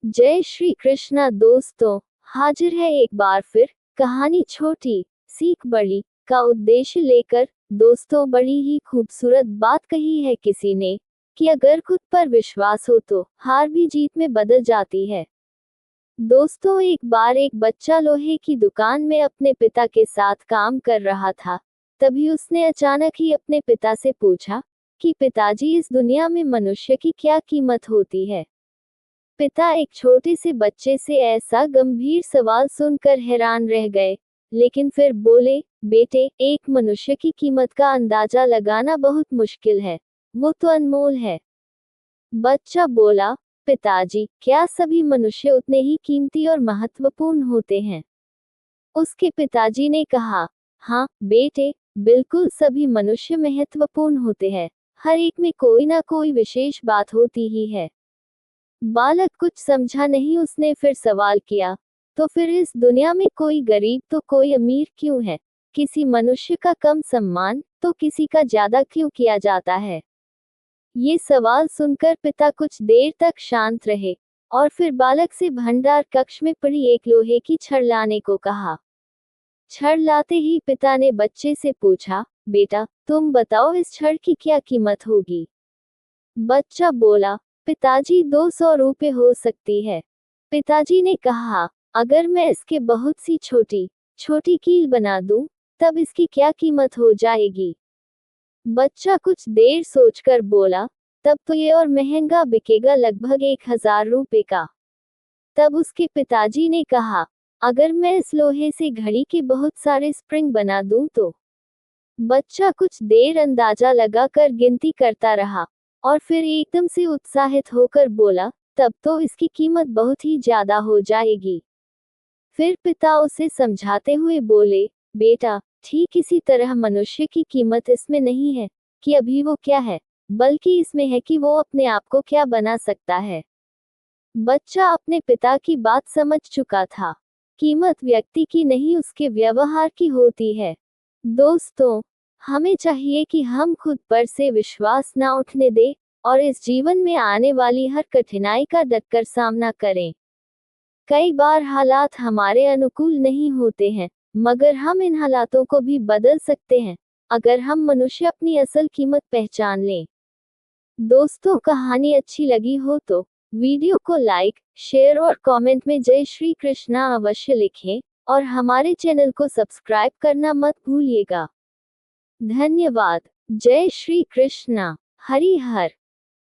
जय श्री कृष्णा दोस्तों, हाजिर है एक बार फिर कहानी छोटी सीख बड़ी का उद्देश्य लेकर। दोस्तों, बड़ी ही खूबसूरत बात कही है किसी ने कि अगर खुद पर विश्वास हो तो हार भी जीत में बदल जाती है। दोस्तों, एक बार एक बच्चा लोहे की दुकान में अपने पिता के साथ काम कर रहा था। तभी उसने अचानक ही अपने पिता से पूछा कि पिताजी, इस दुनिया में मनुष्य की क्या कीमत होती है। पिता एक छोटे से बच्चे से ऐसा गंभीर सवाल सुनकर हैरान रह गए, लेकिन फिर बोले, बेटे, एक मनुष्य की कीमत का अंदाजा लगाना बहुत मुश्किल है, वो तो अनमोल है। बच्चा बोला, पिताजी, क्या सभी मनुष्य उतने ही कीमती और महत्वपूर्ण होते हैं? उसके पिताजी ने कहा, हाँ बेटे, बिल्कुल सभी मनुष्य महत्वपूर्ण होते हैं, हर एक में कोई ना कोई विशेष बात होती ही है। बालक कुछ समझा नहीं, उसने फिर सवाल किया, तो फिर इस दुनिया में कोई गरीब तो कोई अमीर क्यों है? किसी मनुष्य का कम सम्मान तो किसी का ज्यादा क्यों किया जाता है? ये सवाल सुनकर पिता कुछ देर तक शांत रहे और फिर बालक से भंडार कक्ष में पड़ी एक लोहे की छड़ लाने को कहा। छड़ लाते ही पिता ने बच्चे से पूछा, बेटा, तुम बताओ इस छड़ की क्या कीमत होगी? बच्चा बोला, पिताजी, 200 रुपए हो सकती है। पिताजी ने कहा, अगर मैं इसके बहुत सी छोटी छोटी कील बना दूं, तब इसकी क्या कीमत हो जाएगी? बच्चा कुछ देर सोचकर बोला, तब तो ये और महंगा बिकेगा, लगभग 1000 रुपए का। तब उसके पिताजी ने कहा, अगर मैं इस लोहे से घड़ी के बहुत सारे स्प्रिंग बना दूं तो? बच्चा कुछ देर अंदाजा लगाकर गिनती करता रहा और फिर एकदम से उत्साहित होकर बोला, तब तो इसकी कीमत बहुत ही ज्यादा हो जाएगी। फिर पिता उसे समझाते हुए बोले, बेटा, ठीक इसी तरह मनुष्य की कीमत इसमें नहीं है कि अभी वो क्या है, बल्कि इसमें है कि वो अपने आप को क्या बना सकता है। बच्चा अपने पिता की बात समझ चुका था। कीमत व्यक्ति की नहीं, उसके व्यवहार की होती है। दोस्तों, हमें चाहिए कि हम खुद पर से विश्वास ना उठने दें और इस जीवन में आने वाली हर कठिनाई का डटकर सामना करें। कई बार हालात हमारे अनुकूल नहीं होते हैं, मगर हम इन हालातों को भी बदल सकते हैं अगर हम मनुष्य अपनी असल कीमत पहचान लें। दोस्तों, कहानी अच्छी लगी हो तो वीडियो को लाइक, शेयर और कमेंट में जय श्री कृष्णा अवश्य लिखें और हमारे चैनल को सब्सक्राइब करना मत भूलिएगा। धन्यवाद। जय श्री कृष्णा। हरि हर।